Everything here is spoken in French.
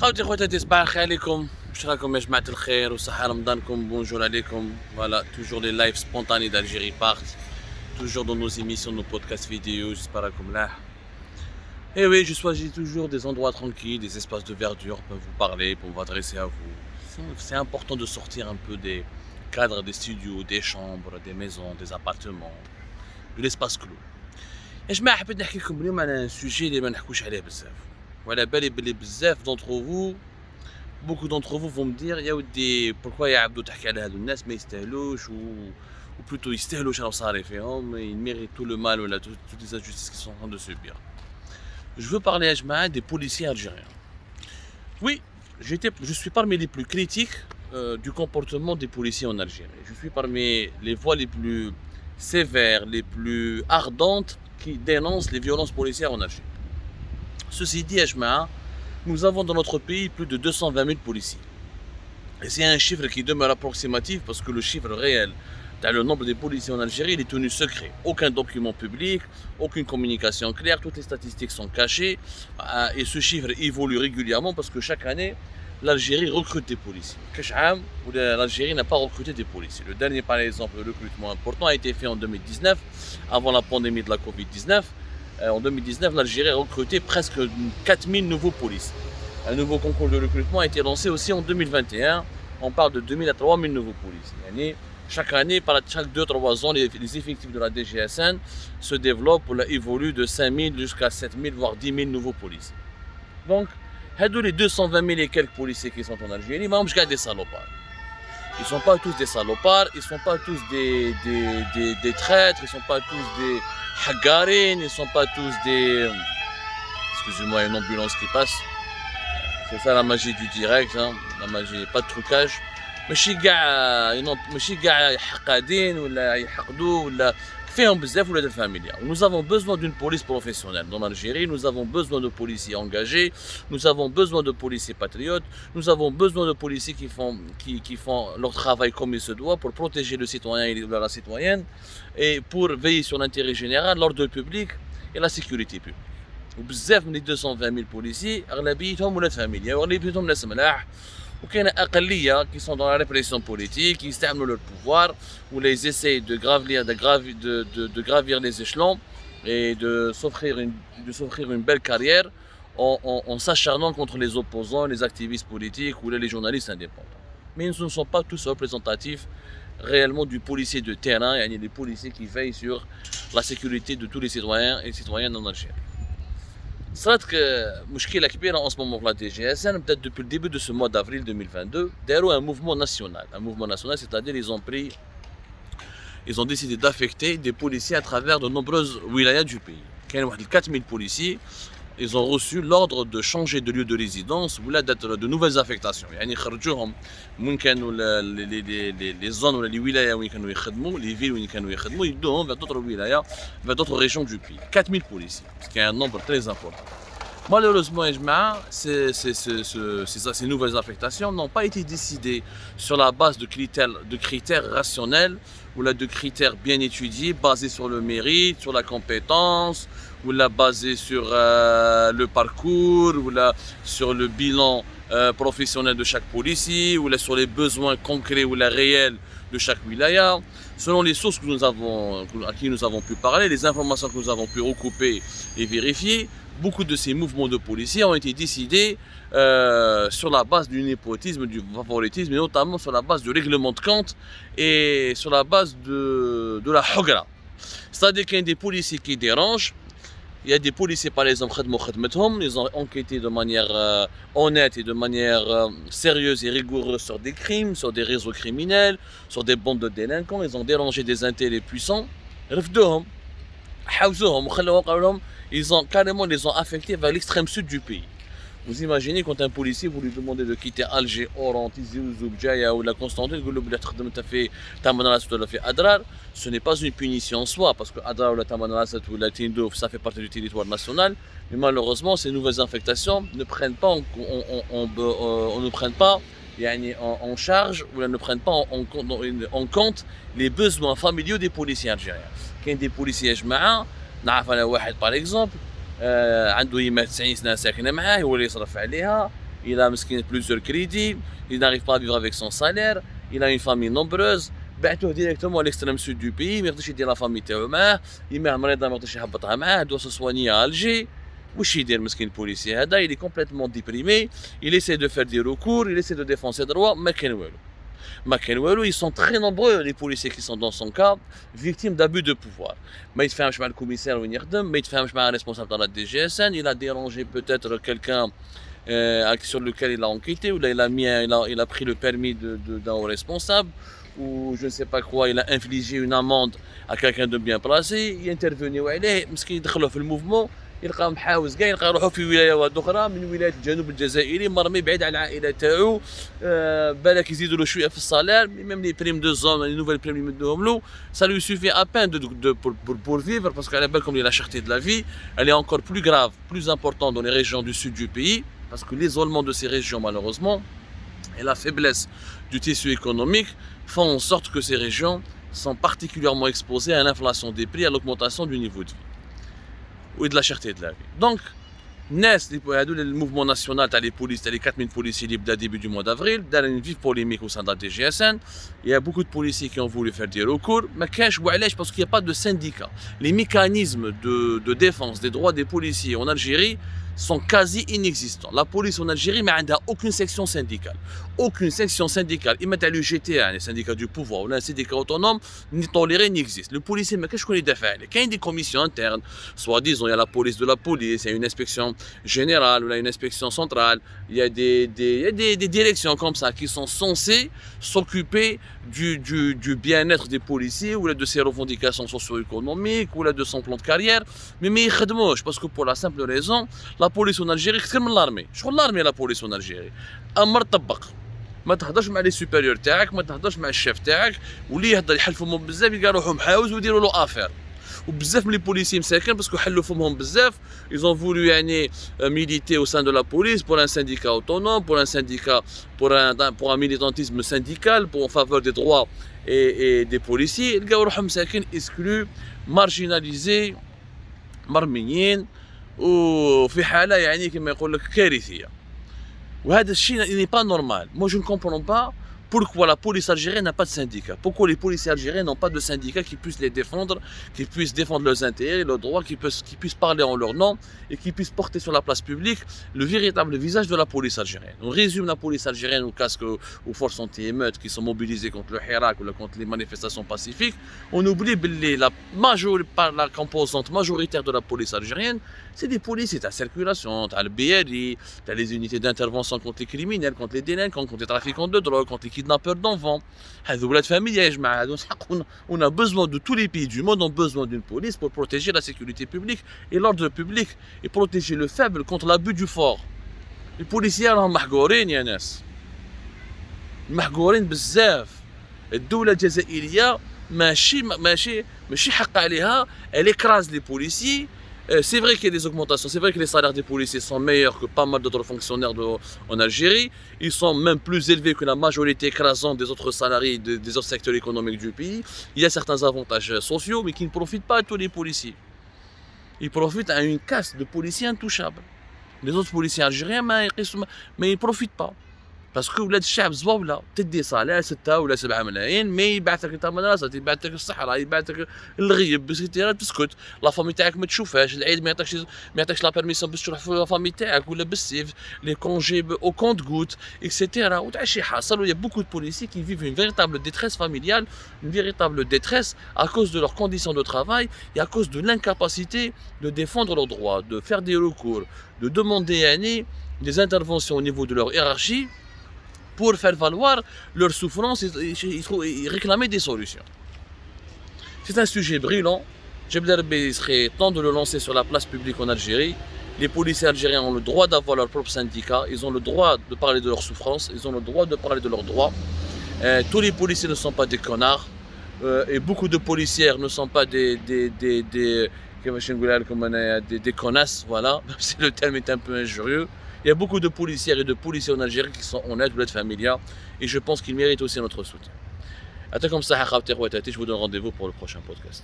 خوتي خواتاتي صباح الخير عليكم. واش راكم يا جماعة الخير وصحة رمضانكم؟ بونجور عليكم. Voilà, toujours les lives spontanés d'Algérie partent. Toujours dans nos émissions, nos podcasts vidéo, j'espère que vous là. Et oui, je choisis toujours des endroits tranquilles, des espaces de verdure pour vous parler, pour m'adresser à vous. C'est important de sortir un peu des cadres des studios, des chambres, des maisons, des appartements, de l'espace clos. يا جماعة حبيت نحكي لكم اليوم على un sujet اللي ما نحكوش عليه بزاف. وعلى بالي بلي بزاف d'entre vous, beaucoup d'entre vous vont me dire يا ودي pourquoi يا عبدو تحكي على هادو الناس ما يستاهلوش ou plutôt يستاهلوش راهو صاري فيهم, ils méritent tout le mal ou toutes les injustices qu'ils sont en train de subir. Je veux parler à جماعة des policiers algériens. Oui, je suis parmi les plus critiques du comportement des policiers en Algérie. Je suis parmi les voix les plus sévères, les plus ardentes qui dénoncent les violences policières en Algérie. Ceci dit, Ajma, nous avons dans notre pays plus de 220 000 policiers. Et c'est un chiffre qui demeure approximatif parce que le chiffre réel dans le nombre des policiers en Algérie il est tenu secret. Aucun document public, aucune communication claire, toutes les statistiques sont cachées. Et ce chiffre évolue régulièrement parce que chaque année, l'Algérie recrute des policiers. L'Algérie n'a pas recruté des policiers. Le dernier, par exemple, recrutement important a été fait en 2019, avant la pandémie de la Covid-19. En 2019, l'Algérie a recruté presque 4000 nouveaux policiers. Un nouveau concours de recrutement a été lancé aussi en 2021. On parle de 2000 à 3000 nouveaux policiers. Chaque année, chaque 2-3 ans, les effectifs de la DGSN se développent, évoluent de 5000 jusqu'à 7000, voire 10 000 nouveaux policiers. Donc, les 220 000 et quelques policiers qui sont en Algérie, ils ne sont pas des salopards. Ils ne sont pas tous des salopards, ils ne sont pas tous des traîtres, ils ne sont pas tous des hagarines, ils ne sont pas tous des... Excusez-moi, il y a une ambulance qui passe. C'est ça la magie du direct, hein. La magie, pas de trucage. ماشي كاع حقادين ولا يحقدوا ولا فيهم بزاف ولاد الفاميليا. Nous avons besoin d'une police professionnelle dans l'Algérie, nous avons besoin de policiers engagés, nous avons besoin de policiers patriotes, nous avons besoin de policiers qui font leur travail comme il se doit pour protéger le citoyen et la citoyenne et pour veiller sur l'intérêt général, l'ordre public et la sécurité publique. وبزاف من 220 000 policiers اغلبيتهم ولاد فاميليا واغلبيتهم ناس ملاح. وكاين أقلية qui sont dans la répression politique, qui استعملوا leur pouvoir ou les essayent de gravir les échelons et de s'offrir une belle carrière en s'acharnant contre les opposants, les activistes politiques ou les journalistes indépendants. Mais ils ne sont pas tous représentatifs réellement du policier de terrain, il y a des policiers qui veillent sur la sécurité de tous les citoyens et citoyennes en Algérie. صارت مشكلة كبيرة en ce moment pour la DGSN, peut-être depuis le début de ce mois d'avril 2022, داروا un mouvement national, c'est-à-dire ils ont décidé d'affecter des policiers à travers de nombreuses wilayas du pays. كاين واحد 4000 policiers, ils ont reçu l'ordre de changer de lieu de résidence ou d'être de nouvelles affectations. يعني خرجوهم من كانوا les zones ولا les wilayas où ils كانوا يخدموا, les villes où ils كانوا يخدموا, يدوهم vers d'autres wilayas, vers d'autres régions du pays. 4000 policiers, ce qui est un nombre très important. Malheureusement, ces nouvelles affectations n'ont pas été décidées sur la base de critères rationnels ou de critères bien étudiés, basés sur le mérite, sur la compétence, ou basés sur le parcours, ou sur le bilan professionnel de chaque policier, ou sur les besoins concrets ou réels de chaque wilaya. Selon les sources à qui nous avons pu parler, les informations que nous avons pu recouper et vérifier, beaucoup de ces mouvements de policiers ont été décidés sur la base du népotisme, du favoritisme, et notamment sur la base du règlement de compte et sur la base de la hogra. C'est-à-dire qu'il y a des policiers qui dérangent. Il y a des policiers, par exemple, ils ont enquêté de manière honnête et de manière sérieuse et rigoureuse sur des crimes, sur des réseaux criminels, sur des bandes de délinquants. Ils ont dérangé des intérêts puissants. Ils ont carrément les ont affectés vers l'extrême sud du pays. Vous imaginez quand un policier vous lui demandez de quitter Alger, Oran, Tizi Ouzou, Bjaya ou la Constantine, ce n'est pas une punition en soi, parce que Adrar ou la Tamanrasat ou la Tindouf, ça fait partie du territoire national, mais malheureusement ces nouvelles affectations ne prennent pas en charge ou ne prennent pas en compte les besoins familiaux des policiers algériens. Il y a des policiers جماعة نعرف أنا واحد par exemple عنده يما 90 سنة ساكنة معاه هو اللي يصرف عليها il a plusieurs crédits, il n'arrive pas à vivre avec son salaire, il a une famille nombreuse. بعثوه directement à l'extrême sud du pays, ما يقدرش يدير لا فامي تاعو معاه، يماه مريضه ما يقدرش يهبطها معاه، doit se soigner à Alger. واش يدير مسكين البوليسي هذا؟ il est complètement déprimé, il essaie de faire des recours, il essaie de défendre ses droits، ما كان والو. ما كان والو. Ils sont très nombreux les policiers qui sont dans son cas victimes d'abus de pouvoir. ما يتفاهمش مع الكوميسار وين يخدم، ما يتفاهمش مع responsable de la DGSN، il a dérangé peut-être quelqu'un sur lequel il a enquêté, ou là il a pris le permis d'un haut responsable, ou je ne sais pas quoi, il a infligé une amende à quelqu'un de bien placé, il est intervenu عليه مسكين يدخلوه في الموفمون، يلقى محاوز كاع، يلقى روحو في ولايات اخرى من ولايات الجنوب الجزائري، مرمي بعيد على العائله تاعو، بالك يزيدوا له شويه في الصالير، ميم لي بريم دو زون، لي نوفيل بريم اللي يمدوهم له، ça lui suffit à peine pour vivre, parce qu'à la belle comme la cherté de la vie, elle est encore plus grave, plus importante dans les régions du sud du pays, parce que l'isolement de ces régions malheureusement et la faiblesse du tissu économique font en sorte que ces régions sont particulièrement exposées à l'inflation des prix, à l'augmentation du niveau de vie et de la cherté de la vie. Donc, naissent le mouvement national, les polices, les 4000 policiers libres début du mois d'avril, dans une vive polémique au sein de la DGSN. Il y a beaucoup de policiers qui ont voulu faire des recours, mais parce qu'il n'y a pas de syndicat. Les mécanismes de défense des droits des policiers en Algérie sont quasi inexistants. La police en Algérie n'a aucune section syndicale. Aucune section syndicale. Il met à l'UGTA, les syndicats du pouvoir, ou un syndicat autonome, ni toléré, ni existe. Le policier, mais qu'est-ce qu'on est fait? Il y a des commissions internes, soit disons, il y a la police de la police, il y a une inspection générale, ou une inspection centrale, il y a des directions comme ça qui sont censées s'occuper du bien-être des policiers, ou de ses revendications socio-économiques, ou de son plan de carrière. Mais parce que pour la simple raison, la police en Algérie كثير من l'armée. شغل l'armée la police en Algérie. أمر طبق. ما تهضرش مع لي سوبيريور تاعك، ما تهضرش مع الشيف تاعك، واللي يهضر يحل فمهم بزاف يلقى روحو محاوز ويديروا له افير. وبزاف من لي بوليسيين مساكن باسكو حلوا فمهم بزاف، ils ont voulu يعني militer au sein de la police pour un syndicat autonome, pour un syndicat pour un militantisme syndical pour en faveur des droits et des policiers، يلقاو روحهم مساكن exclus, marginalisés، مرميين، وفي حاله يعني كما يقول لك كارثيه. وهذا الشيء il n'est pas normal. Moi je ne comprends pas pourquoi la police algérienne n'a pas de syndicat. Pourquoi les policiers algériens n'ont pas de syndicat qui puissent les défendre, qui puissent défendre leurs intérêts, leurs droits, qui puissent parler en leur nom et qui puissent porter sur la place publique le véritable visage de la police algérienne. On résume la police algérienne au casque aux forces anti-émeutes qui sont mobilisées contre le Hirak ou contre les manifestations pacifiques. On oublie la composante majoritaire de la police algérienne, c'est des policiers, t'as circulation, t'as le BRI, t'as les unités d'intervention contre les criminels, contre les délinquants, contre les trafiquants de drogue, contre les kidnappeurs d'enfants. On a besoin de tous les pays du monde, ont besoin d'une police pour protéger la sécurité publique et l'ordre public et protéger le faible contre l'abus du fort. Les policiers راهم محقورين يا ناس. محقورين بزاف. الدولة الجزائرية ماشي حق عليها، elle écrase les policiers. C'est vrai qu'il y a des augmentations, c'est vrai que les salaires des policiers sont meilleurs que pas mal d'autres fonctionnaires en Algérie. Ils sont même plus élevés que la majorité écrasante des autres salariés des autres secteurs économiques du pays. Il y a certains avantages sociaux, mais qui ne profitent pas à tous les policiers. Ils profitent à une caste de policiers intouchables. Les autres policiers algériens, mais ils ne profitent pas. parce que ولاد الشعب زواوله تدي صالح 6 ولا 7 ملايين، ما يبعثك انت مدرسه، يبعثك الصحراء، يبعثك الغيب باش تسكت، لا فامي تاعك ما تشوفهاش، العيد ما يعطيكش لا بيرميسيون باش تروح في لا فامي تاعك، ولا بالسيف لي كونجي او كونت غوت اكسيتيرا، وتعشي حاصل. ويا بوكو دو بوليسيي qui vivent une véritable détresse familiale, une véritable détresse à cause de leurs conditions de travail et à cause de l'incapacité de défendre leurs droits, de faire des recours, de demander des interventions au niveau de leur hiérarchie pour faire valoir leur souffrance et réclamer des solutions. C'est un sujet brillant. Il serait temps de le lancer sur la place publique en Algérie. Les policiers algériens ont le droit d'avoir leur propre syndicat, ils ont le droit de parler de leurs souffrances, ils ont le droit de parler de leurs droits. Tous les policiers ne sont pas des connards, et beaucoup de policières ne sont pas des connasses, voilà, même si le terme est un peu injurieux. Il y a beaucoup de policières et de policiers en Algérie qui sont honnêtes, de familiales, et je pense qu'ils méritent aussi notre soutien. Je vous donne rendez-vous pour le prochain podcast.